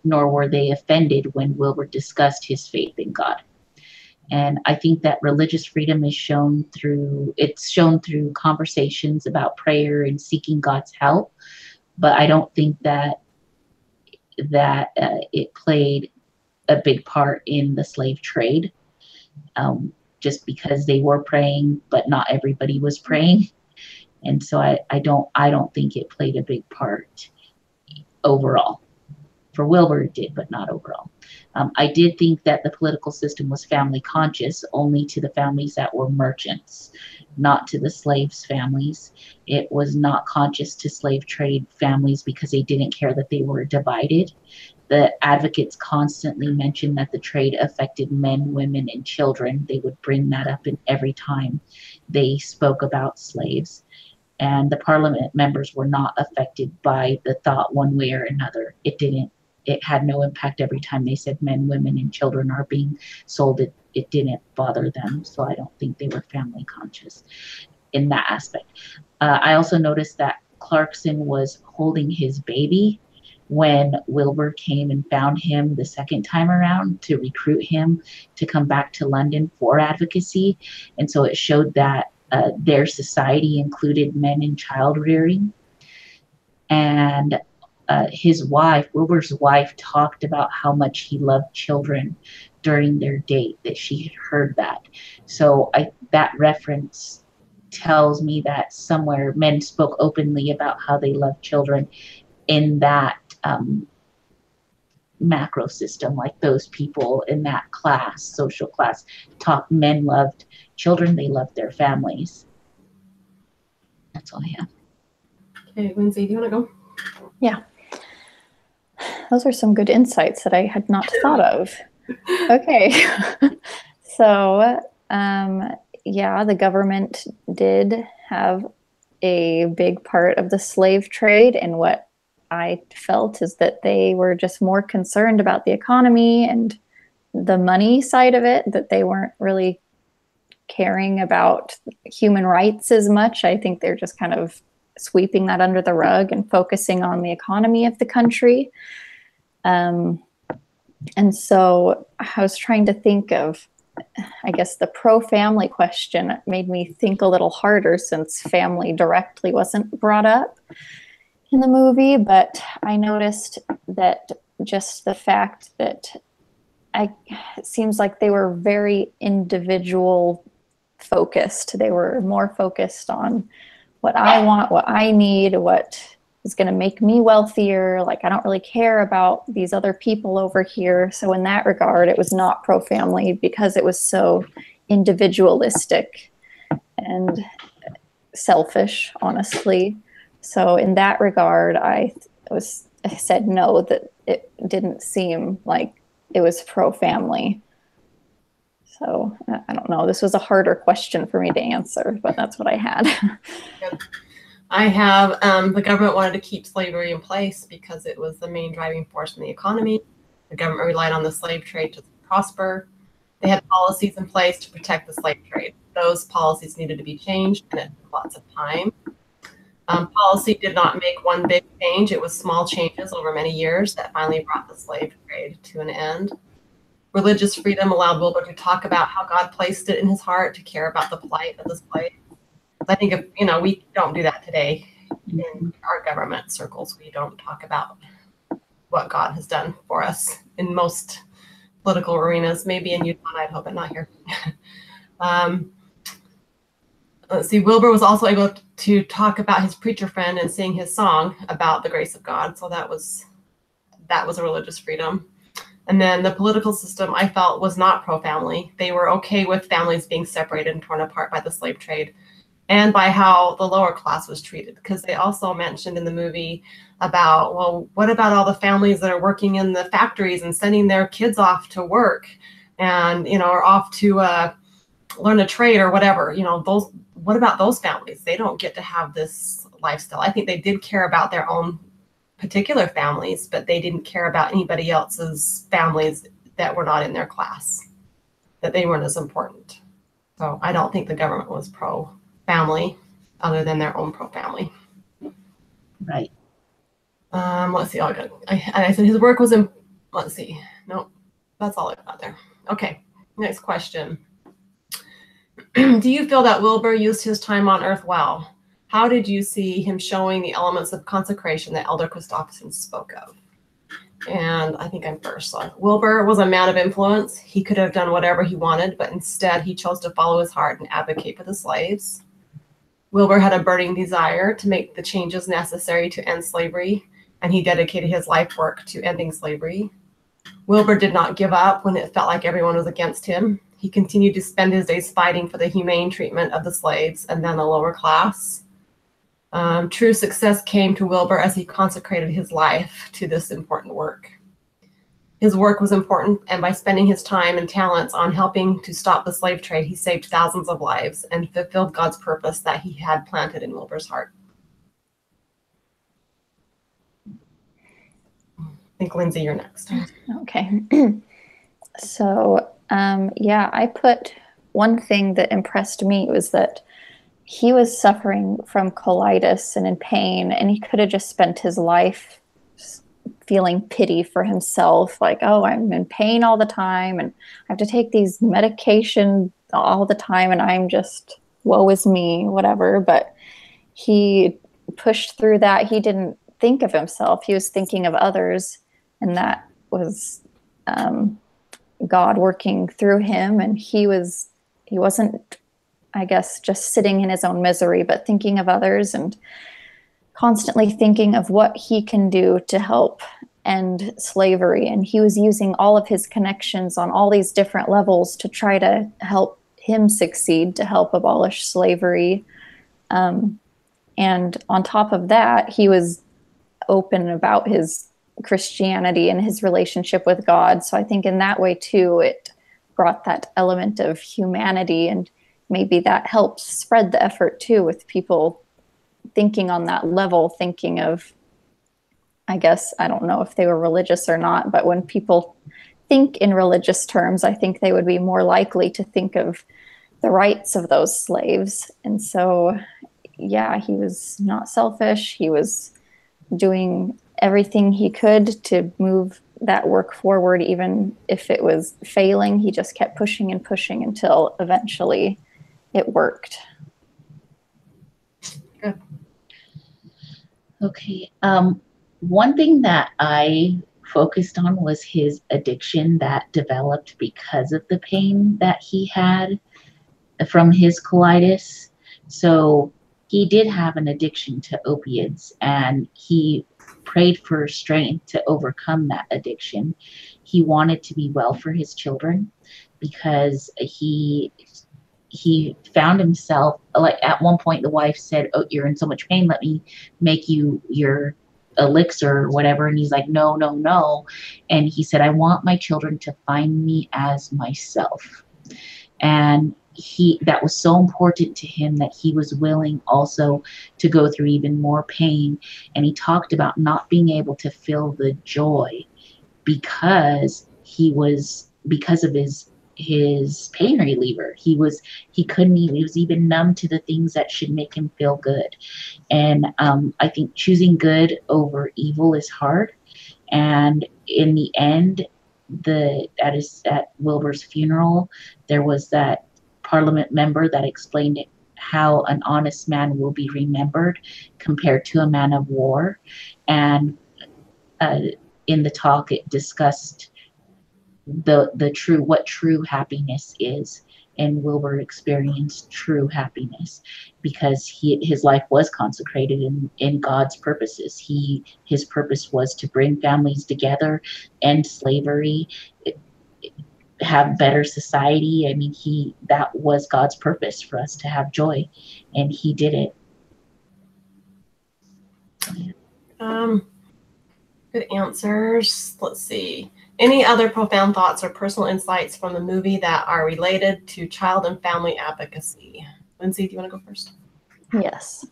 nor were they offended when Wilbur discussed his faith in God. And I think that religious freedom is shown through conversations about prayer and seeking God's help. But I don't think that it played a big part in the slave trade, just because they were praying, but not everybody was praying. And so I don't think it played a big part overall. For Wilbur, it did, but not overall. I did think that the political system was family conscious only to the families that were merchants, not to the slaves' families. It was not conscious to slave trade families because they didn't care that they were divided. The advocates constantly mentioned that the trade affected men, women, and children. They would bring that up in every time they spoke about slaves. And the Parliament members were not affected by the thought one way or another. It had no impact every time they said men, women, and children are being sold. It didn't bother them. So I don't think they were family conscious in that aspect. I also noticed that Clarkson was holding his baby when Wilbur came and found him the second time around to recruit him to come back to London for advocacy. And so it showed that their society included men in child rearing. And his wife, Wilbur's wife, talked about how much he loved children during their date, that she had heard that. So that reference tells me that somewhere men spoke openly about how they love children in that macro system, like those people in that class, social class, men loved children, they loved their families. That's all I have. Okay, Lindsay, do you want to go? Yeah. Those are some good insights that I had not thought of. Okay. So, yeah, the government did have a big part of the slave trade, and what I felt is that they were just more concerned about the economy and the money side of it, that they weren't really caring about human rights as much. I think they're just kind of sweeping that under the rug and focusing on the economy of the country. And so I was trying to think of, I guess the pro-family question made me think a little harder, since family directly wasn't brought up in the movie. But I noticed that just the fact that it seems like they were very individual focused. They were more focused on what I want, what I need, what is going to make me wealthier. Like, I don't really care about these other people over here. So in that regard, it was not pro-family, because it was so individualistic and selfish, honestly. So in that regard, I said no, that it didn't seem like it was pro-family. So I don't know. This was a harder question for me to answer, but that's what I had. I have the government wanted to keep slavery in place because it was the main driving force in the economy. The government relied on the slave trade to prosper. They had policies in place to protect the slave trade. Those policies needed to be changed, and it took lots of time. Policy did not make one big change. It was small changes over many years that finally brought the slave trade to an end. Religious freedom allowed Wilbur to talk about how God placed it in his heart to care about the plight of the slave. I think we don't do that today in our government circles. We don't talk about what God has done for us in most political arenas. Maybe in Utah, Idaho, but not here. Let's see. Wilbur was also able to talk about his preacher friend and sing his song about the grace of God. So that was a religious freedom. And then the political system, I felt, was not pro-family. They were okay with families being separated and torn apart by the slave trade and by how the lower class was treated, because they also mentioned in the movie about, well, what about all the families that are working in the factories and sending their kids off to work and, or off to learn a trade or whatever, what about those families? They don't get to have this lifestyle. I think they did care about their own particular families, but they didn't care about anybody else's families that were not in their class, that they weren't as important. So I don't think the government was pro-family other than their own pro-family. Right. Let's see. I said his work was let's see. No, that's all I got there. Okay. Next question. Do you feel that Wilbur used his time on Earth well? How did you see him showing the elements of consecration that Elder Christopherson spoke of? And I think I'm first. So Wilbur was a man of influence. He could have done whatever he wanted, but instead he chose to follow his heart and advocate for the slaves. Wilbur had a burning desire to make the changes necessary to end slavery, and he dedicated his life work to ending slavery. Wilbur did not give up when it felt like everyone was against him. He continued to spend his days fighting for the humane treatment of the slaves and then the lower class. True success came to Wilbur as he consecrated his life to this important work. His work was important, and by spending his time and talents on helping to stop the slave trade, he saved thousands of lives and fulfilled God's purpose that he had planted in Wilbur's heart. I think, Lindsay, you're next. Okay. So, yeah, I put one thing that impressed me was that he was suffering from colitis and in pain, and he could have just spent his life feeling pity for himself, like, oh, I'm in pain all the time and I have to take these medication all the time and I'm just, woe is me, whatever. But he pushed through that. He didn't think of himself. He was thinking of others, and that was God working through him. And he wasn't, I guess, just sitting in his own misery, but thinking of others and constantly thinking of what he can do to help end slavery. And he was using all of his connections on all these different levels to try to help him succeed, to help abolish slavery. And on top of that, he was open about his Christianity and his relationship with God. So I think in that way too, it brought that element of humanity, and maybe that helps spread the effort too, with people thinking on that level, thinking of, I guess, I don't know if they were religious or not, but when people think in religious terms, I think they would be more likely to think of the rights of those slaves. And so, yeah, he was not selfish. He was doing everything he could to move that work forward, even if it was failing. He just kept pushing and pushing until eventually it worked. Good. Okay. One thing that I focused on was his addiction that developed because of the pain that he had from his colitis. So he did have an addiction to opiates, and he prayed for strength to overcome that addiction. He wanted to be well for his children because he found himself, like, at one point the wife said, oh, you're in so much pain, let me make you your elixir or whatever. And he's like, no, no, no. And he said, I want my children to find me as myself. And that was so important to him that he was willing also to go through even more pain. And he talked about not being able to feel the joy because of his pain reliever. He was even numb to the things that should make him feel good. And I think choosing good over evil is hard. And in the end, at Wilbur's funeral, there was that Parliament member that explained how an honest man will be remembered compared to a man of war. And in the talk, it discussed what true happiness is. And Wilbur experienced true happiness because his life was consecrated in God's purposes. His purpose was to bring families together, end slavery, have better society. I mean, that was God's purpose, for us to have joy, and he did it. Good answers. Let's see. Any other profound thoughts or personal insights from the movie that are related to child and family advocacy? Lindsay, do you want to go first? Yes.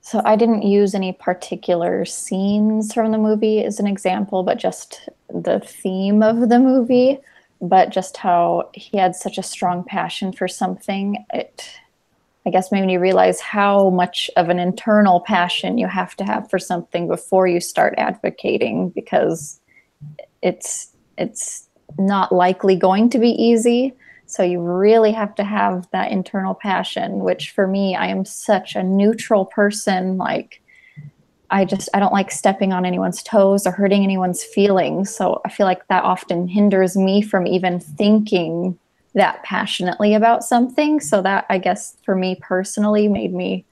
So I didn't use any particular scenes from the movie as an example, but just the theme of the movie. But just how he had such a strong passion for something, it, I guess, made me realize how much of an internal passion you have to have for something before you start advocating, because it's not likely going to be easy. So you really have to have that internal passion, which for me, I am such a neutral person. Like, I don't like stepping on anyone's toes or hurting anyone's feelings. So I feel like that often hinders me from even thinking that passionately about something. So that, I guess, for me personally, made me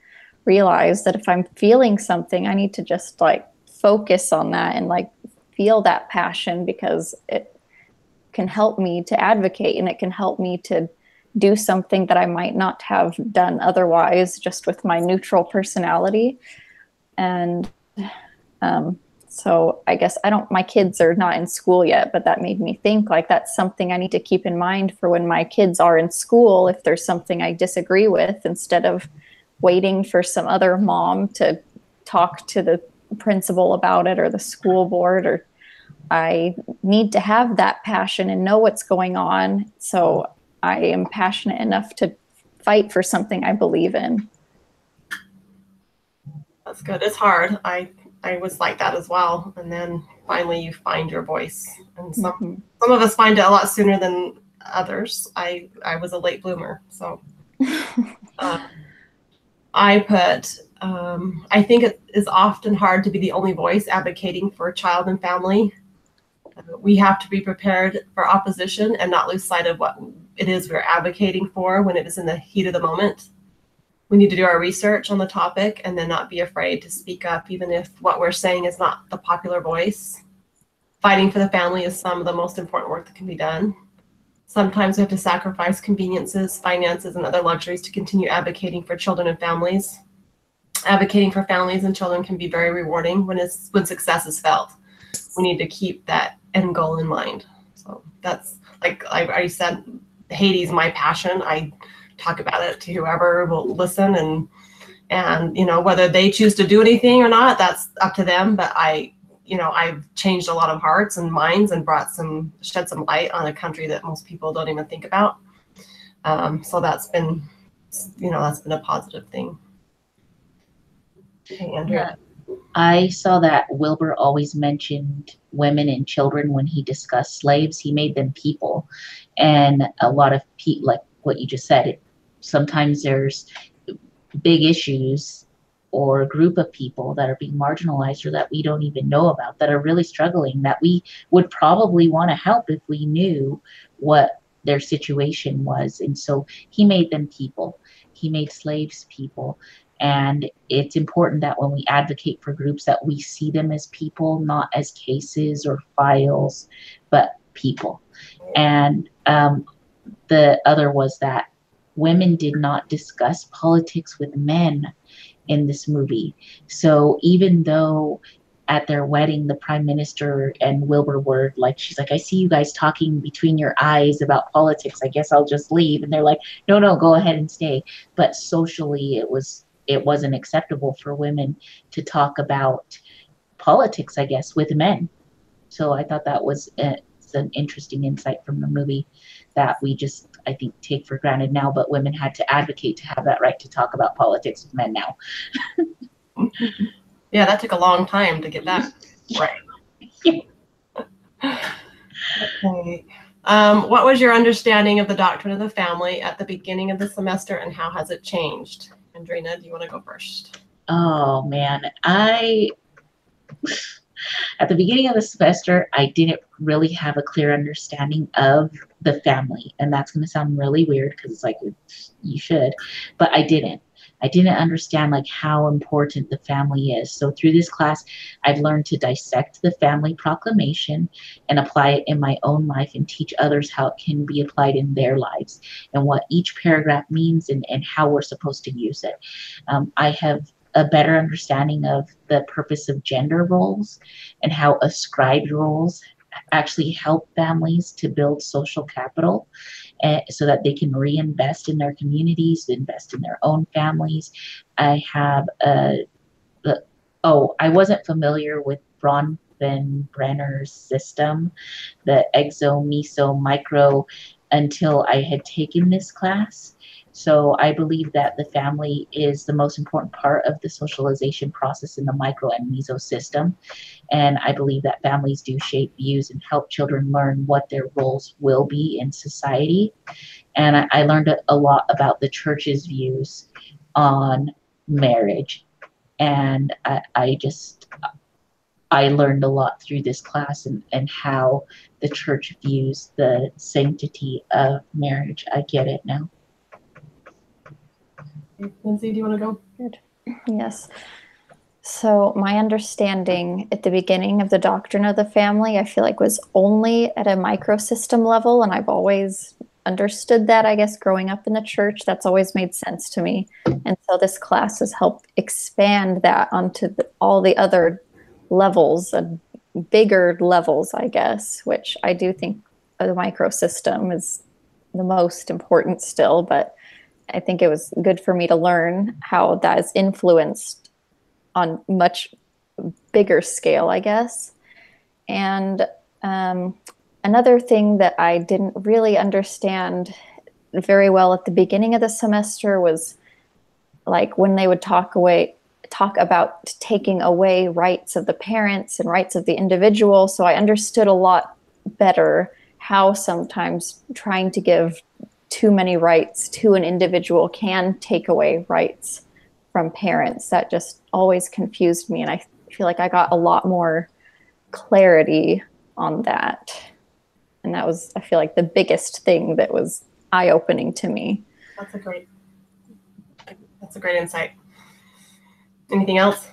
realize that if I'm feeling something, I need to just like focus on that and like feel that passion, because it can help me to advocate and it can help me to do something that I might not have done otherwise, just with my neutral personality. And so I guess my kids are not in school yet, but that made me think like that's something I need to keep in mind for when my kids are in school. If there's something I disagree with, instead of waiting for some other mom to talk to the principal about it or the school board, or I need to have that passion and know what's going on. So I am passionate enough to fight for something I believe in. That's good. It's hard. I was like that as well. And then finally you find your voice. And Mm-hmm. some of us find it a lot sooner than others. I was a late bloomer, so I put. I think it is often hard to be the only voice advocating for a child and family. We have to be prepared for opposition and not lose sight of what it is we're advocating for when it is in the heat of the moment. We need to do our research on the topic and then not be afraid to speak up, even if what we're saying is not the popular voice. Fighting for the family is some of the most important work that can be done. Sometimes we have to sacrifice conveniences, finances, and other luxuries to continue advocating for children and families. Advocating for families and children can be very rewarding when success is felt. We need to keep that end goal in mind. So that's, like I said, Haiti's my passion. I talk about it to whoever will listen, and you know, whether they choose to do anything or not, that's up to them. But I've changed a lot of hearts and minds and shed some light on a country that most people don't even think about. So that's been a positive thing. Okay, Andrea. Yeah. I saw that Wilbur always mentioned women and children when he discussed slaves. He made them people, and a lot of people, like what you just said, sometimes there's big issues or a group of people that are being marginalized or that we don't even know about, that are really struggling, that we would probably want to help if we knew what their situation was. And so he made them people. He made slaves people. And it's important that when we advocate for groups that we see them as people, not as cases or files, but people. And the other was that women did not discuss politics with men in this movie. So even though at their wedding, the prime minister and Wilbur were like, she's like, I see you guys talking between your eyes about politics. I guess I'll just leave. And they're like, no, go ahead and stay. But socially, it wasn't acceptable for women to talk about politics, I guess, with men. So I thought that was an interesting insight from the movie that we just, I think, take for granted now, but women had to advocate to have that right to talk about politics with men now. Yeah, that took a long time to get that right. Yeah. Okay. What was your understanding of the doctrine of the family at the beginning of the semester, and how has it changed? Andrina, do you want to go first? Oh man, at the beginning of the semester, I didn't really have a clear understanding of the family. And that's going to sound really weird because it's like, you should, but I didn't understand like how important the family is. So through this class, I've learned to dissect the family proclamation and apply it in my own life and teach others how it can be applied in their lives and what each paragraph means and how we're supposed to use it. I have a better understanding of the purpose of gender roles and how ascribed roles actually help families to build social capital so that they can reinvest in their communities, invest in their own families. I have I wasn't familiar with Bronfenbrenner's system, the exo, meso, micro, until I had taken this class. So I believe that the family is the most important part of the socialization process in the micro and meso system. And I believe that families do shape views and help children learn what their roles will be in society. And I learned a lot about the church's views on marriage. And I learned a lot through this class and how the church views the sanctity of marriage. I get it now. Lindsay, do you want to go? Good. Yes. So my understanding at the beginning of the doctrine of the family, I feel like was only at a microsystem level. And I've always understood that, I guess, growing up in the church. That's always made sense to me. And so this class has helped expand that onto all the other levels and bigger levels, I guess, which I do think the microsystem is the most important still. But I think it was good for me to learn how that is influenced on much bigger scale, I guess. And another thing that I didn't really understand very well at the beginning of the semester was like when they would talk talk about taking away rights of the parents and rights of the individual. So I understood a lot better how sometimes trying to give too many rights to an individual can take away rights from parents. That just always confused me. And I feel like I got a lot more clarity on that. And that was, I feel like, the biggest thing that was eye-opening to me. That's a great insight. Anything else?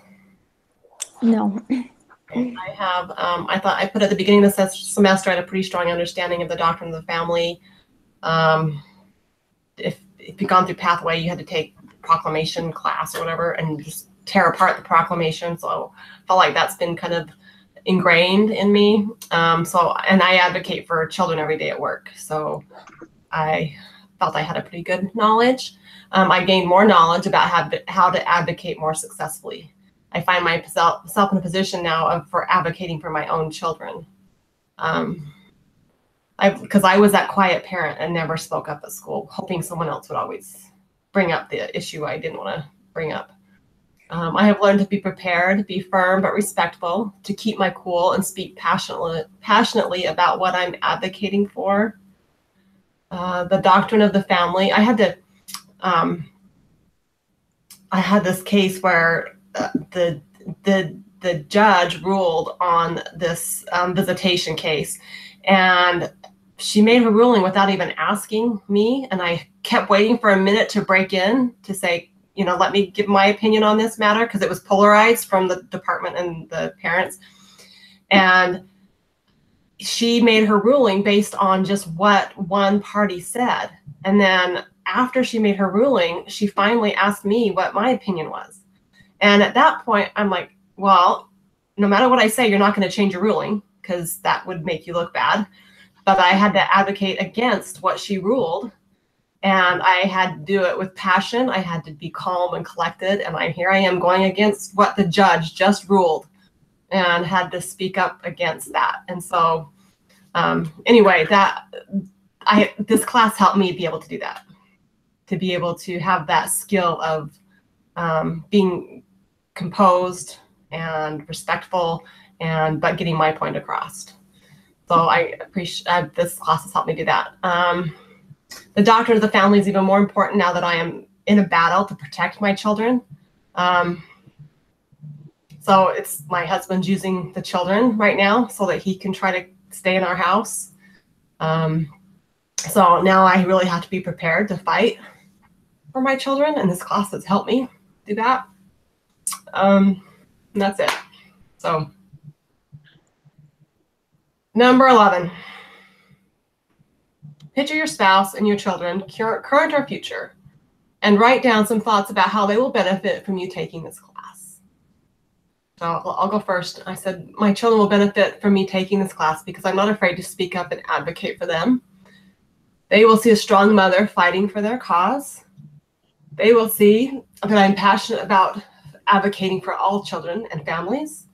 No. Okay. I have, I thought I put at the beginning of the semester, I had a pretty strong understanding of the doctrine of the family. If you've gone through Pathway, you had to take proclamation class or whatever and just tear apart the proclamation. So I felt like that's been kind of ingrained in me. And I advocate for children every day at work. So I felt I had a pretty good knowledge. I gained more knowledge about how to advocate more successfully. I find myself in a position now for advocating for my own children. Because I was that quiet parent and never spoke up at school, hoping someone else would always bring up the issue I didn't want to bring up. I have learned to be prepared, be firm but respectful, to keep my cool and speak passionately about what I'm advocating for. The doctrine of the family. I had this case where the judge ruled on this visitation case, and she made her ruling without even asking me. And I kept waiting for a minute to break in to say, let me give my opinion on this matter, because it was polarized from the department and the parents. And she made her ruling based on just what one party said. And then after she made her ruling, she finally asked me what my opinion was. And at that point, I'm like, well, no matter what I say, you're not going to change your ruling, because that would make you look bad. But I had to advocate against what she ruled. And I had to do it with passion. I had to be calm and collected. And here I am going against what the judge just ruled, and had to speak up against that. And so anyway, this class helped me be able to do that, to be able to have that skill of being composed and respectful, but getting my point across. So I appreciate this class has helped me do that. The doctrine of the family is even more important now that I am in a battle to protect my children. So it's my husband's using the children right now so that he can try to stay in our house. So now I really have to be prepared to fight for my children, and this class has helped me do that. And that's it. So number 11. Picture your spouse and your children, current or future, and write down some thoughts about how they will benefit from you taking this class. So I'll go first. I said, my children will benefit from me taking this class because I'm not afraid to speak up and advocate for them. They will see a strong mother fighting for their cause. They will see that I'm passionate about advocating for all children and families.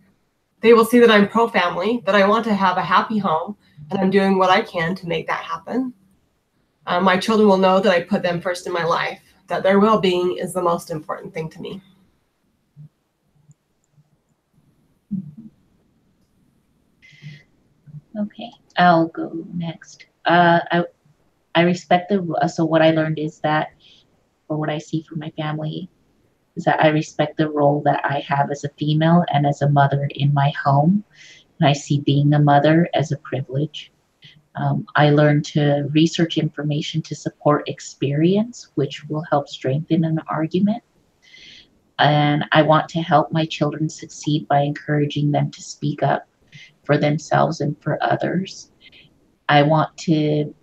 They will see that I'm pro-family, that I want to have a happy home, and I'm doing what I can to make that happen. My children will know that I put them first in my life, that their well-being is the most important thing to me. Okay, I'll go next. I respect so what I learned is that, or what I see from my family, is that I respect the role that I have as a female and as a mother in my home. And I see being a mother as a privilege. I learned to research information to support experience, which will help strengthen an argument. And I want to help my children succeed by encouraging them to speak up for themselves and for others. I want to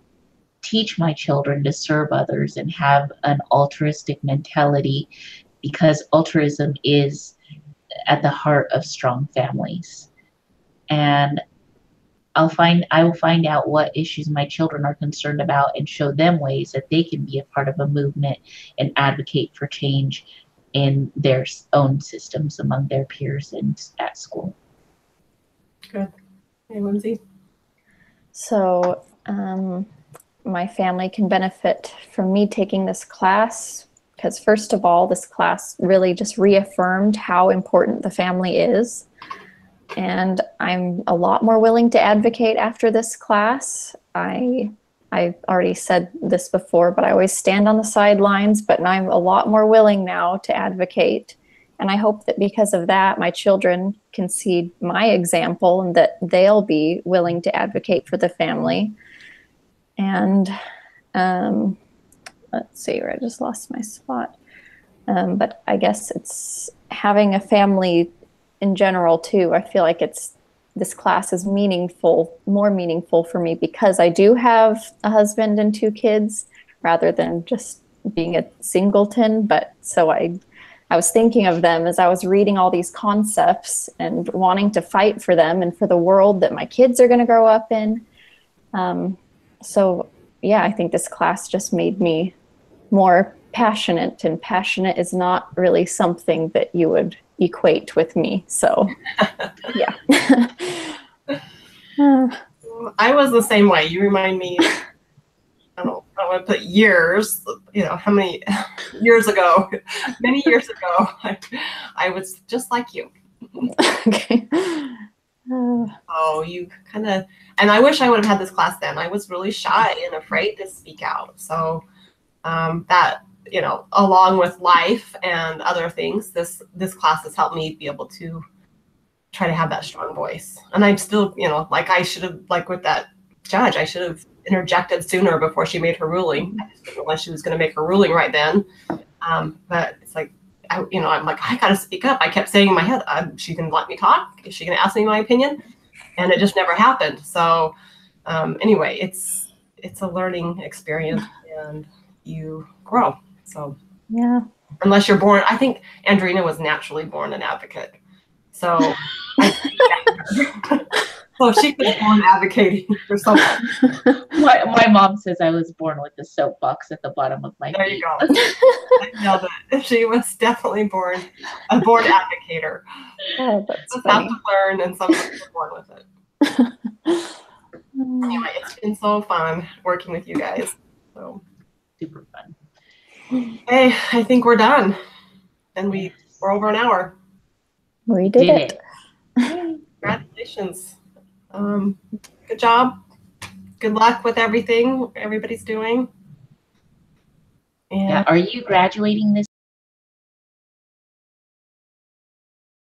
teach my children to serve others and have an altruistic mentality, because altruism is at the heart of strong families. And I will find out what issues my children are concerned about and show them ways that they can be a part of a movement and advocate for change in their own systems among their peers and at school. Good. Hey, Lindsay. So my family can benefit from me taking this class because first of all, this class really just reaffirmed how important the family is. And I'm a lot more willing to advocate after this class. I already said this before, but I always stand on the sidelines, but I'm a lot more willing now to advocate. And I hope that because of that, my children can see my example and that they'll be willing to advocate for the family. And let's see, where I just lost my spot. But I guess it's having a family in general too. I feel like this class is more meaningful for me because I do have a husband and 2 kids rather than just being a singleton. But so I was thinking of them as I was reading all these concepts and wanting to fight for them and for the world that my kids are going to grow up in. So yeah, I think this class just made me more passionate, and passionate is not really something that you would equate with me. So yeah. I was the same way. You remind me, I want to put years, how many years ago, many years ago, I was just like you. Okay. Oh, you kind of, and I wish I would have had this class then. I was really shy and afraid to speak out. So that, along with life and other things, this class has helped me be able to try to have that strong voice. And I'm still, I should have, like with that judge, I should have interjected sooner before she made her ruling. I just didn't realize she was going to make her ruling right then. But it's like, I'm like, I got to speak up. I kept saying in my head, she can let me talk. Is she going to ask me my opinion? And it just never happened. So anyway, it's a learning experience and you grow. So yeah, unless you're born, I think Andrina was naturally born an advocate. So so she was born advocating for someone. My mom says I was born with the soapbox at the bottom of my There feet. you go. I know that she was definitely born a born advocator. oh, that's Just funny. have to learn, and some people are born with it. Anyway, it's been so fun working with you guys. So Super fun. hey, I think we're done. And we're over an hour. We did it. Congratulations. Good job. Good luck with everything everybody's doing. And Yeah. Are you graduating this